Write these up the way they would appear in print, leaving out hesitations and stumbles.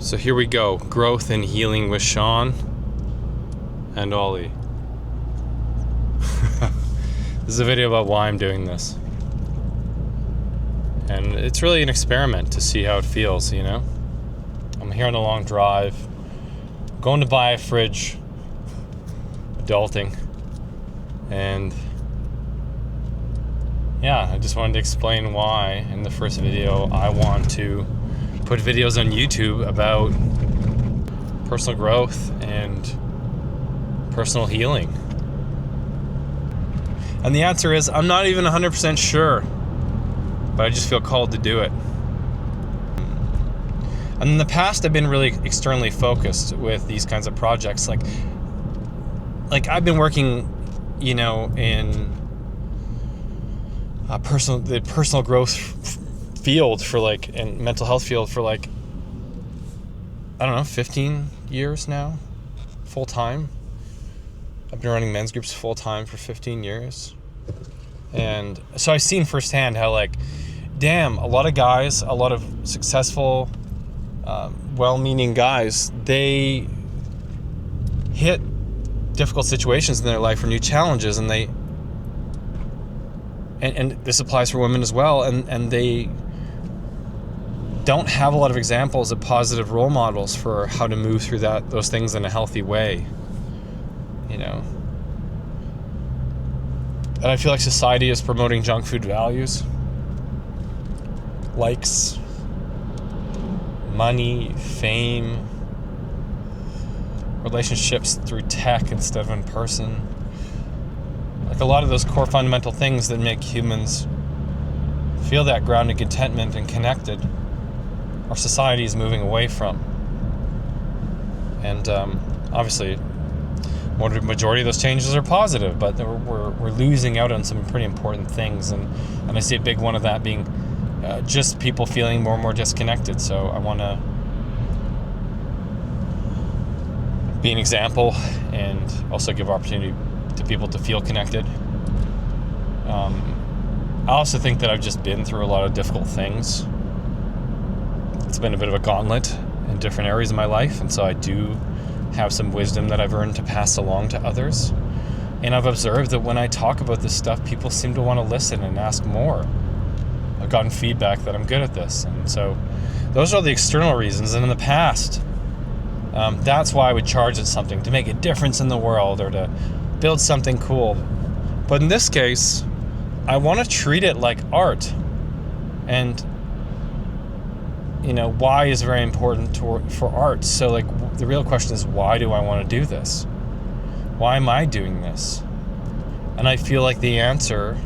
So here we go. Growth and healing with Sean and Ollie. This is a video about why I'm doing this. And it's really an experiment to see how it feels, you know? I'm here on a long drive, going to buy a fridge, adulting, and yeah, I just wanted to explain why in the first video I want to put videos on YouTube about personal growth and personal healing. And the answer is, I'm not even 100% sure, but I just feel called to do it. And in the past, I've been really externally focused with these kinds of projects. Like I've been working, you know, in the personal growth field for and mental health field for 15 years now, full time. I've been running men's groups full time for 15 years. And so I've seen firsthand how damn, a lot of guys, a lot of successful, well-meaning guys, they hit difficult situations in their life or new challenges, and and this applies for women as well, and they don't have a lot of examples of positive role models for how to move through those things in a healthy way, you know. And I feel like society is promoting junk food values, likes, money, fame, relationships through tech instead of in person. A lot of those core fundamental things that make humans feel that grounded contentment and connected, our society is moving away from. And obviously, majority of those changes are positive, but we're losing out on some pretty important things. And I see a big one of that being just people feeling more and more disconnected. So I want to be an example and also give opportunity to people to feel connected. I also think that I've just been through a lot of difficult things. It's been a bit of a gauntlet in different areas of my life, and so I do have some wisdom that I've earned to pass along to others. And I've observed that when I talk about this stuff, people seem to want to listen and ask more. I've gotten feedback that I'm good at this, and so those are the external reasons. And in the past, that's why I would charge at something, to make a difference in the world or to build something cool. But in this case, I want to treat it like art. And, you know, why is very important for art. So the real question is, why do I want to do this? Why am I doing this? And I feel like the answer,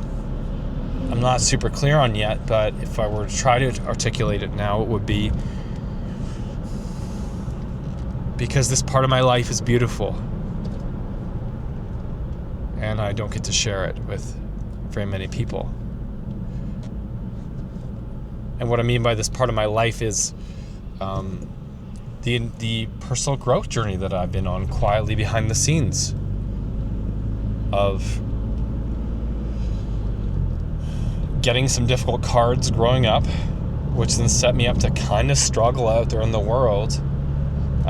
I'm not super clear on yet, but if I were to try to articulate it now, it would be because this part of my life is beautiful. And I don't get to share it with very many people. And what I mean by this part of my life is the personal growth journey that I've been on quietly behind the scenes of getting some difficult cards growing up, which then set me up to kind of struggle out there in the world.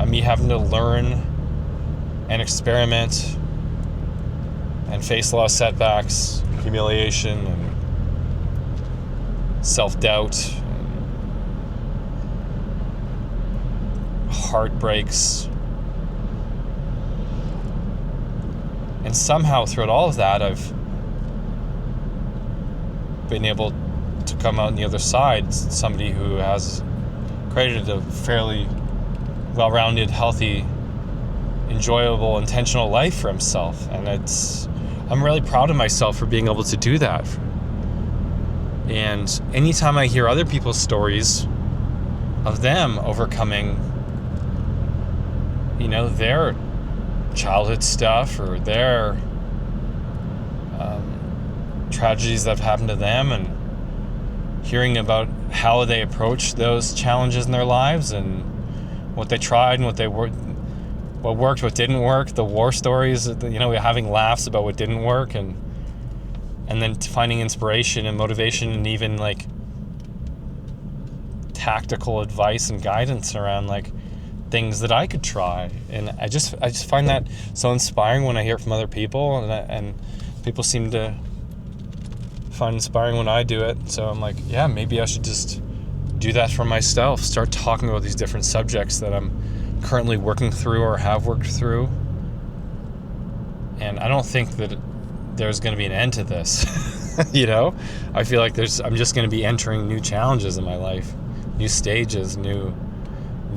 Me having to learn and experiment and face a lot of setbacks, humiliation, and self-doubt, and heartbreaks. And somehow throughout all of that, I've been able to come out on the other side, somebody who has created a fairly well-rounded, healthy, enjoyable, intentional life for himself. And I'm really proud of myself for being able to do that. And anytime I hear other people's stories of them overcoming, you know, their childhood stuff or their tragedies that have happened to them, and hearing about how they approach those challenges in their lives and what they tried and what worked, what didn't work, the war stories, you know, having laughs about what didn't work, and then finding inspiration and motivation and even tactical advice and guidance around things that I could try. And I just find that so inspiring when I hear it from other people, and people seem to find inspiring when I do it. So I'm like, yeah, maybe I should just do that for myself. Start talking about these different subjects that I'm currently working through or have worked through. And I don't think that there's going to be an end to this. I feel like I'm just going to be entering new challenges in my life, new stages, new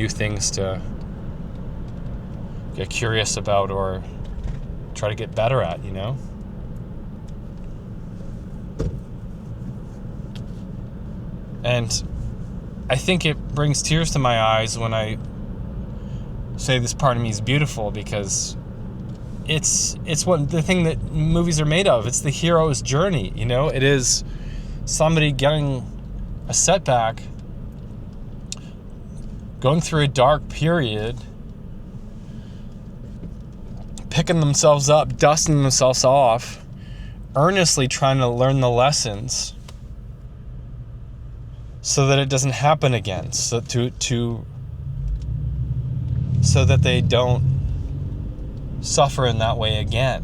things to get curious about or try to get better at, And I think it brings tears to my eyes when I say this part of me is beautiful, because it's what the thing that movies are made of. It's the hero's journey, It is somebody getting a setback, going through a dark period, picking themselves up, dusting themselves off, earnestly trying to learn the lessons so that it doesn't happen again, so that they don't suffer in that way again.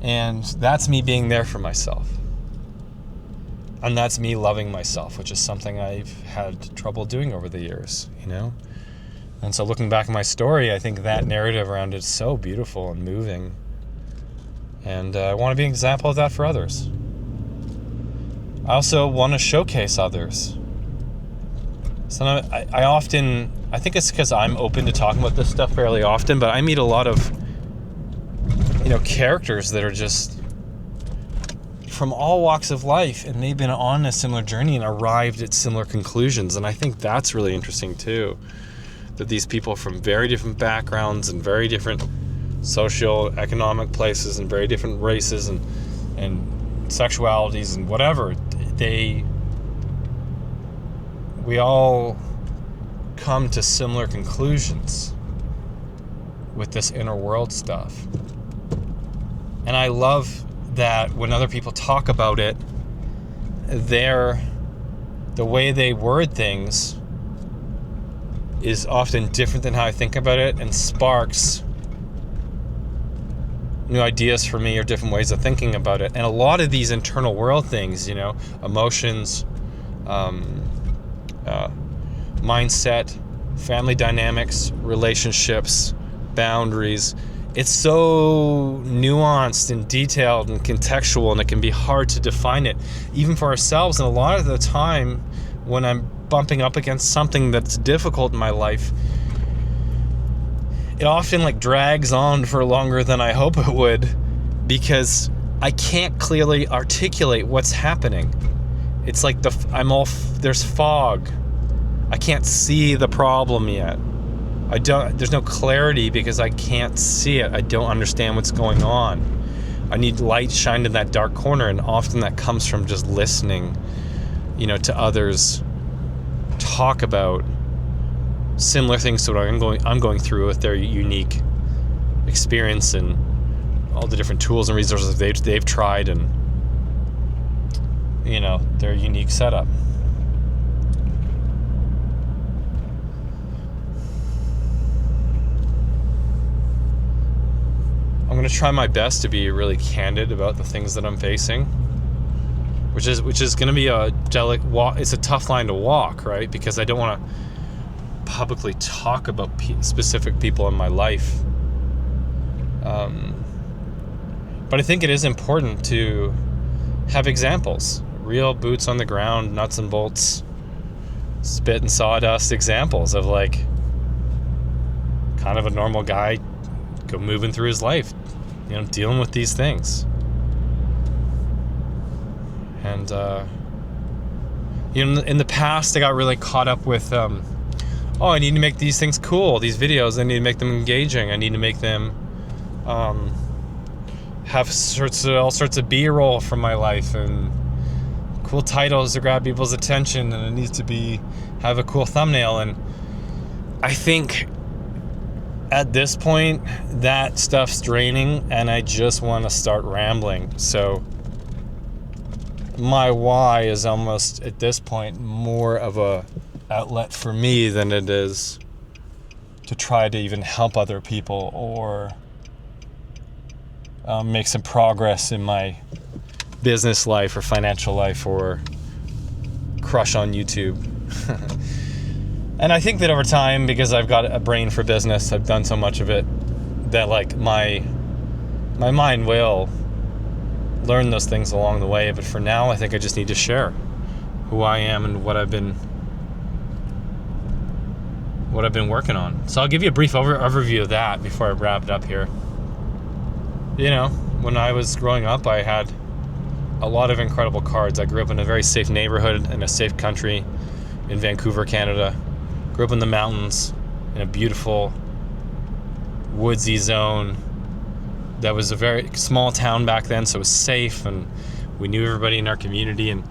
And that's me being there for myself. And that's me loving myself, which is something I've had trouble doing over the years, And so looking back at my story, I think that narrative around it is so beautiful and moving. And I want to be an example of that for others. I also want to showcase others. So I think it's because I'm open to talking about this stuff fairly often, but I meet a lot of, characters that are just from all walks of life, and they've been on a similar journey and arrived at similar conclusions. And I think that's really interesting too, that these people from very different backgrounds and very different socio-economic places and very different races and sexualities and whatever, we all come to similar conclusions with this inner world stuff. And I love that when other people talk about it, the way they word things is often different than how I think about it, and sparks new ideas for me or different ways of thinking about it. And a lot of these internal world things, emotions, mindset, family dynamics, relationships, boundaries, it's so nuanced and detailed and contextual, and it can be hard to define it even for ourselves. And a lot of the time when I'm bumping up against something that's difficult in my life, it often drags on for longer than I hope it would, because I can't clearly articulate what's happening. It's like there's fog. I can't see the problem yet. There's no clarity because I can't see it. I don't understand what's going on. I need light shined in that dark corner, and often that comes from just listening, to others talk about similar things to what I'm going through with their unique experience and all the different tools and resources they've tried, and their unique setup. I'm going to try my best to be really candid about the things that I'm facing, which is going to be it's a tough line to walk, right? Because I don't want to publicly talk about specific people in my life. But I think it is important to have examples, real boots on the ground, nuts and bolts, spit and sawdust examples of kind of a normal guy moving through his life, dealing with these things. And in the past I got really caught up with I need to make these things cool, these videos, I need to make them engaging, I need to make them have all sorts of B-roll from my life and cool titles to grab people's attention, and it needs to have a cool thumbnail. And I think at this point that stuff's draining and I just want to start rambling. So my why is almost at this point more of a outlet for me than it is to try to even help other people or make some progress in my business life or financial life or crush on YouTube. And I think that over time, because I've got a brain for business, I've done so much of it, that like my mind will learn those things along the way. But for now, I think I just need to share who I am and what I've been working on. So I'll give you a brief overview of that before I wrap it up here. You know, when I was growing up, I had a lot of incredible cards. I grew up in a very safe neighborhood in a safe country in Vancouver, Canada. Grew up in the mountains in a beautiful woodsy zone that was a very small town back then, so it was safe and we knew everybody in our community. And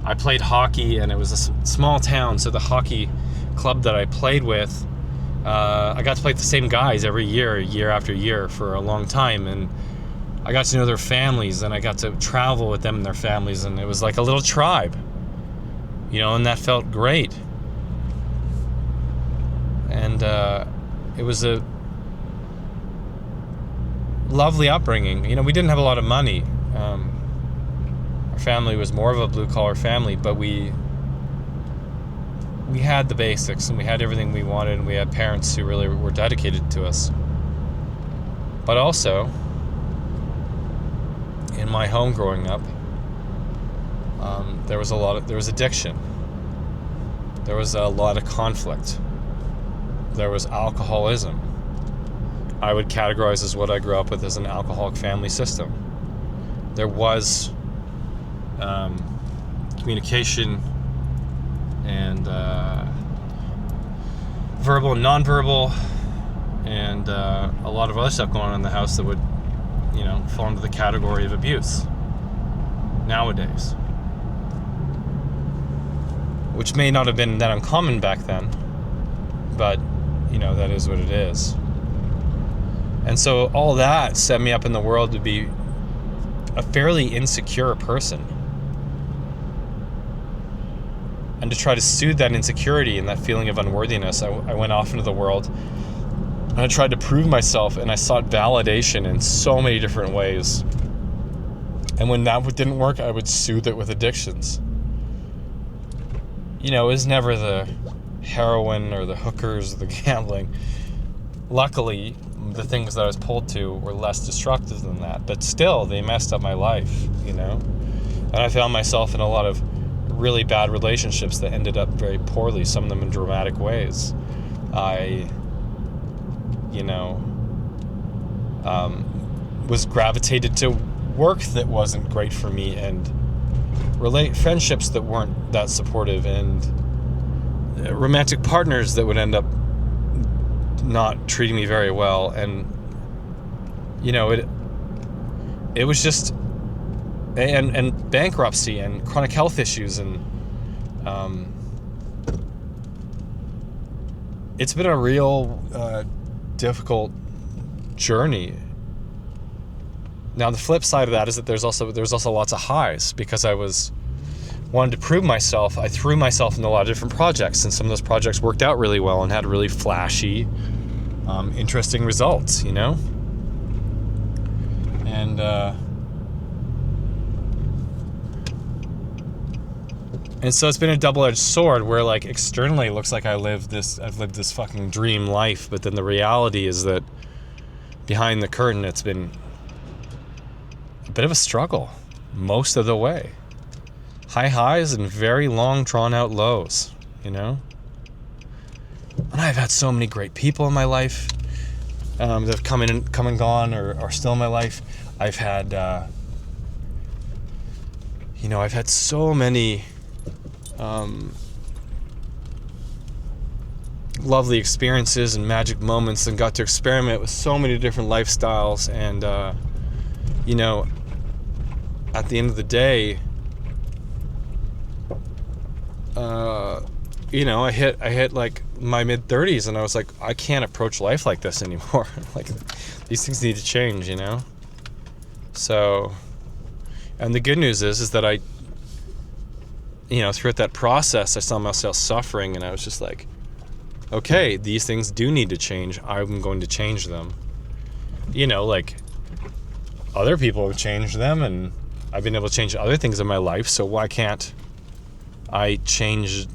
I played hockey, and it was a small town, so the hockey club that I played with, I got to play with the same guys every year after year for a long time, and I got to know their families, and I got to travel with them and their families, and it was like a little tribe, you know, and that felt great. And it was a lovely upbringing. You know, we didn't have a lot of money. Our family was more of a blue-collar family, but we had the basics, and we had everything we wanted, and we had parents who really were dedicated to us. But also, in my home growing up, there was addiction. There was a lot of conflict. There was alcoholism. I would categorize as what I grew up with as an alcoholic family system. There was communication and verbal and nonverbal, and a lot of other stuff going on in the house that would, you know, fall into the category of abuse nowadays, which may not have been that uncommon back then, but you know, that is what it is. And so all that set me up in the world to be a fairly insecure person, and to try to soothe that insecurity and that feeling of unworthiness, I went off into the world and I tried to prove myself, and I sought validation in so many different ways. And when that didn't work, I would soothe it with addictions. You know, it was never the heroin or the hookers or the gambling. Luckily, the things that I was pulled to were less destructive than that, but still, they messed up my life, you know? And I found myself in a lot of really bad relationships that ended up very poorly, some of them in dramatic ways. I, you know, was gravitated to work that wasn't great for me, and friendships that weren't that supportive, and romantic partners that would end up not treating me very well. And you know, it was just and bankruptcy and chronic health issues, and it's been a real difficult journey. Now the flip side of that is that there's also lots of highs, because I wanted to prove myself. I threw myself into a lot of different projects, and some of those projects worked out really well and had really flashy, interesting results, you know? And so it's been a double-edged sword, where like externally it looks like I've lived this fucking dream life, but then the reality is that behind the curtain it's been a bit of a struggle most of the way. High highs and very long drawn out lows, you know? And I've had so many great people in my life that have come and gone, or are still in my life. I've had I've had so many lovely experiences and magic moments, and got to experiment with so many different lifestyles. And you know, at the end of the day, you know, I hit like my mid-30s, and I was like, I can't approach life like this anymore. Like, these things need to change, you know? So, and the good news is that throughout that process, I saw myself suffering, and I was just like, okay, these things do need to change. I'm going to change them. Like other people have changed them, and I've been able to change other things in my life, so why can't I change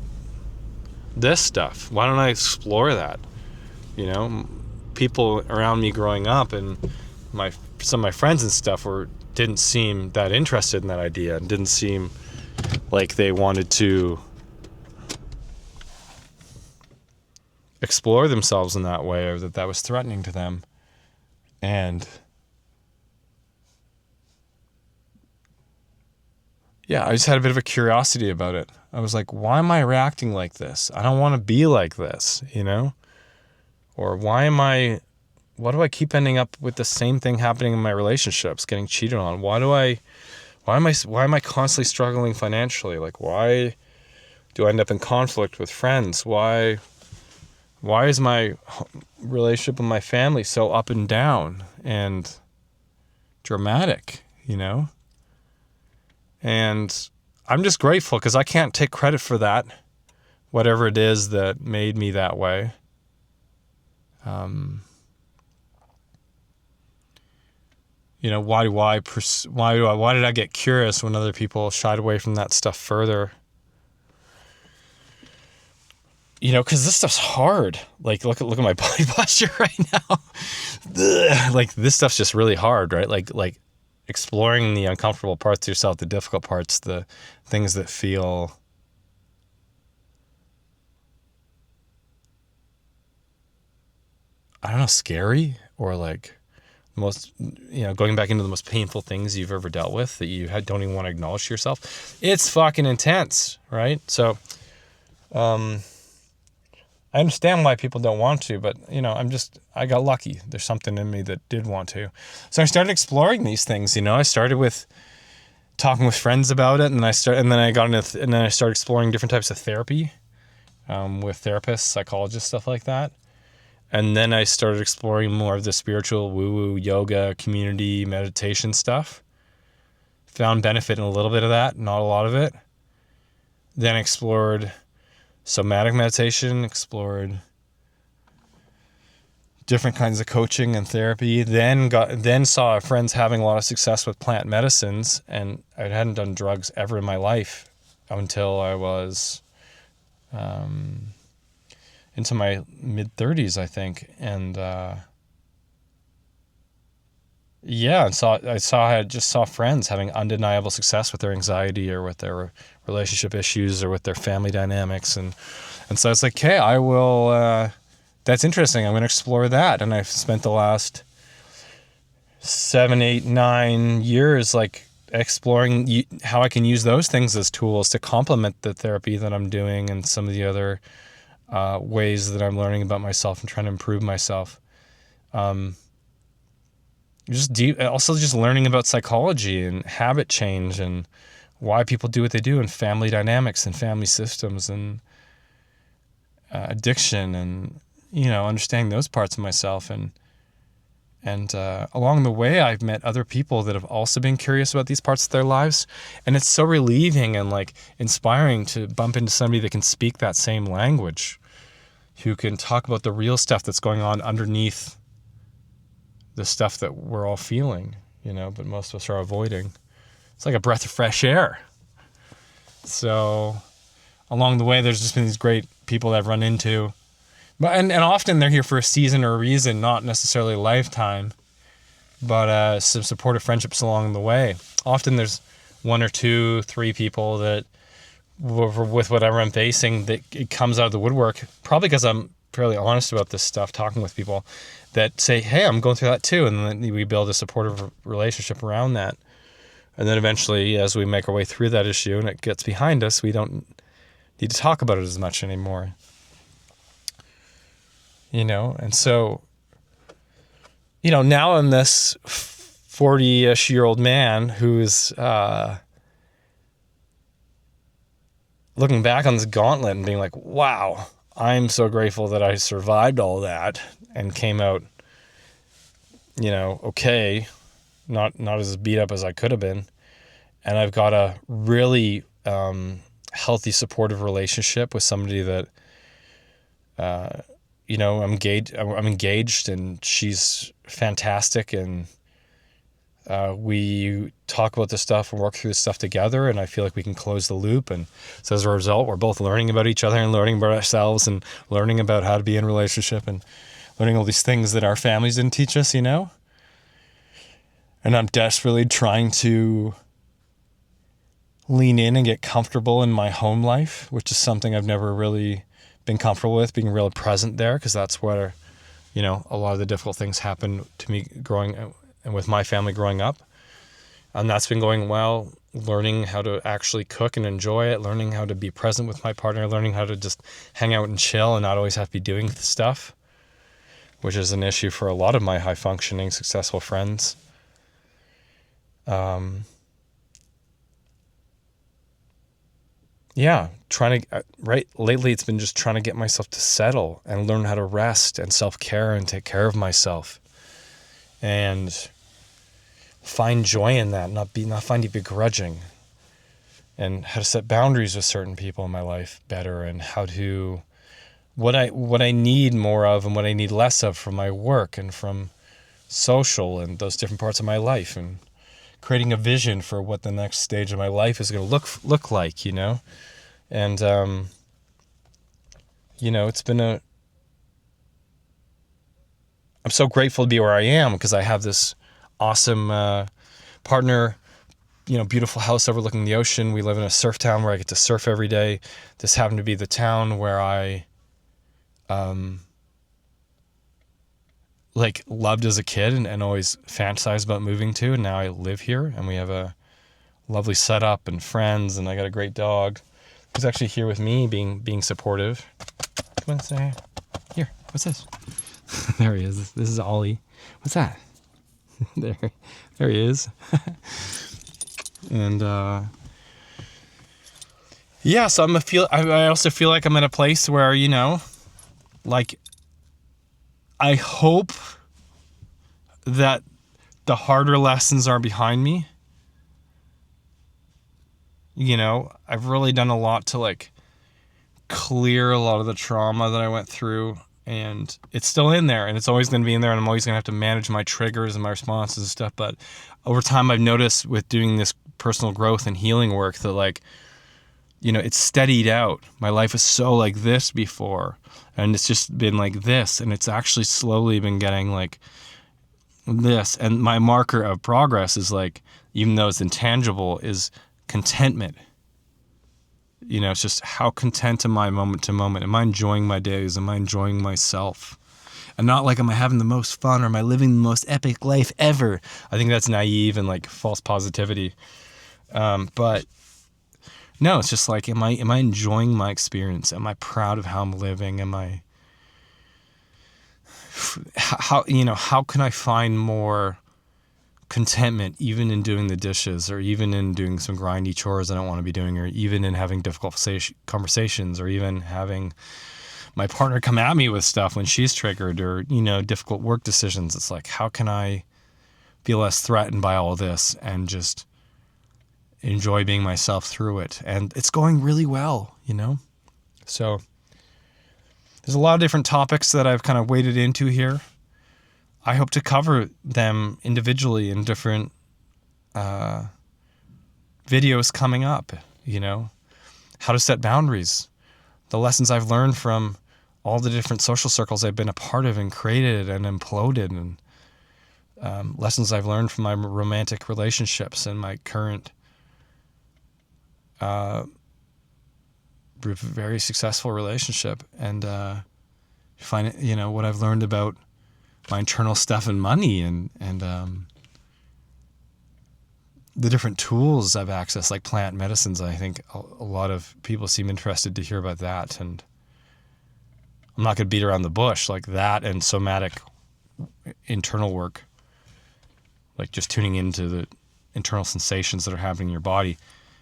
this stuff? Why don't I explore that? People around me growing up, and some of my friends and stuff didn't seem that interested in that idea, and didn't seem like they wanted to explore themselves in that way, or that was threatening to them. And yeah, I just had a bit of a curiosity about it. I was like, why am I reacting like this? I don't want to be like this, Or why do I keep ending up with the same thing happening in my relationships, getting cheated on? Why am I constantly struggling financially? Like, why do I end up in conflict with friends? Why is my relationship with my family so up and down and dramatic, And I'm just grateful because I can't take credit for that, whatever it is that made me that way. Why did I get curious when other people shied away from that stuff further? Because this stuff's hard. Like, look at my body posture right now. Like, this stuff's just really hard, right? Like exploring the uncomfortable parts of yourself, the difficult parts, the things that feel I don't know, scary, or like most, going back into the most painful things you've ever dealt with that you don't even want to acknowledge to yourself. It's fucking intense, right? So, I understand why people don't want to, but I got lucky. There's something in me that did want to. So I started exploring these things, I started with talking with friends about it, and then I started exploring different types of therapy, with therapists, psychologists, stuff like that. And then I started exploring more of the spiritual woo-woo yoga, community, meditation stuff. Found benefit in a little bit of that, not a lot of it. Then explored somatic meditation, explored different kinds of coaching and therapy. Then saw friends having a lot of success with plant medicines, and I hadn't done drugs ever in my life until I was into my mid-30s, I think. And I just saw friends having undeniable success with their anxiety, or with their relationship issues, or with their family dynamics, and so it's like, okay, I will. That's interesting. I'm going to explore that, and I've spent the last 7, 8, 9 years like exploring how I can use those things as tools to complement the therapy that I'm doing, and some of the other ways that I'm learning about myself and trying to improve myself. Just learning about psychology and habit change, and why people do what they do, and family dynamics and family systems, and addiction, and understanding those parts of myself. And along the way, I've met other people that have also been curious about these parts of their lives, and it's so relieving and like inspiring to bump into somebody that can speak that same language, who can talk about the real stuff that's going on underneath the stuff that we're all feeling, but most of us are avoiding. It's like a breath of fresh air. So along the way, there's just been these great people that I've run into, and often they're here for a season or a reason, not necessarily a lifetime, but some supportive friendships along the way. Often there's 1 or 2, 3 people that, with whatever I'm facing, that it comes out of the woodwork, probably because I'm fairly honest about this stuff, talking with people that say, hey, I'm going through that too. And then we build a supportive relationship around that. And then eventually, as we make our way through that issue and it gets behind us, we don't need to talk about it as much anymore. And so, now I'm this 40-ish year old man who's looking back on this gauntlet and being like, wow, I'm so grateful that I survived all that and came out, okay, not as beat up as I could have been. And I've got a really healthy, supportive relationship with somebody that, I'm engaged and she's fantastic, and we talk about this stuff and work through this stuff together, and I feel like we can close the loop. And so as a result, we're both learning about each other and learning about ourselves and learning about how to be in a relationship and learning all these things that our families didn't teach us, And I'm desperately trying to lean in and get comfortable in my home life, which is something I've never really been comfortable with, being really present there, because that's where, a lot of the difficult things happened to me growing and with my family growing up. And that's been going well, learning how to actually cook and enjoy it, learning how to be present with my partner, learning how to just hang out and chill and not always have to be doing stuff, which is an issue for a lot of my high-functioning, successful friends. Lately it's been just trying to get myself to settle and learn how to rest and self-care and take care of myself and find joy in that, not find it begrudging, and how to set boundaries with certain people in my life better, and how to, what I need more of and what I need less of from my work and from social and those different parts of my life, and creating a vision for what the next stage of my life is going to look like, And, it's been I'm so grateful to be where I am, because I have this awesome partner, beautiful house overlooking the ocean. We live in a surf town where I get to surf every day. This happened to be the town where I loved as a kid and always fantasized about moving to, and now I live here, and we have a lovely setup and friends, and I got a great dog who's actually here with me, being supportive. Come on, say hi. Here, what's this? There he is. This is Ollie. What's that? There he is. And so I also feel like I'm in a place where, I hope that the harder lessons are behind me. I've really done a lot to clear a lot of the trauma that I went through, and it's still in there, and it's always going to be in there, and I'm always going to have to manage my triggers and my responses and stuff. But over time, I've noticed with doing this personal growth and healing work that it's steadied out. My life was so like this before, and it's just been like this, and it's actually slowly been getting like this. And my marker of progress is even though it's intangible, is contentment. It's just how content am I moment to moment? Am I enjoying my days? Am I enjoying myself? And not am I having the most fun, or am I living the most epic life ever? I think that's naive and false positivity. But no, it's just am I enjoying my experience? Am I proud of how I'm living? How can I find more contentment even in doing the dishes, or even in doing some grindy chores I don't want to be doing, or even in having difficult conversations, or even having my partner come at me with stuff when she's triggered, or, difficult work decisions. It's how can I be less threatened by all this and just enjoy being myself through it? And it's going really well, So there's a lot of different topics that I've kind of waded into here. I hope to cover them individually in different videos coming up, how to set boundaries, the lessons I've learned from all the different social circles I've been a part of and created and imploded, and lessons I've learned from my romantic relationships and my current very successful relationship, and find what I've learned about my internal stuff and money, and the different tools I've accessed, like plant medicines. I think a lot of people seem interested to hear about that, and I'm not going to beat around the bush like that, and somatic internal work, just tuning into the internal sensations that are happening in your body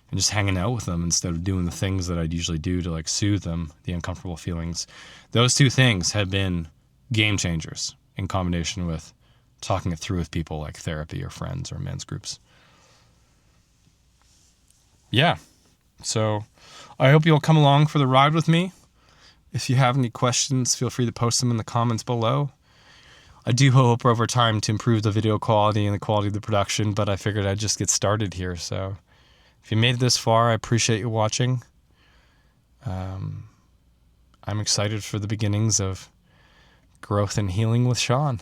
and just hanging out with them instead of doing the things that I'd usually do to soothe them, the uncomfortable feelings. Those two things have been game changers in combination with talking it through with people like therapy or friends or men's groups. Yeah. So I hope you'll come along for the ride with me. If you have any questions, feel free to post them in the comments below. I do hope over time to improve the video quality and the quality of the production, but I figured I'd just get started here. So if you made it this far, I appreciate you watching. I'm excited for the beginnings of growth and healing with Sean.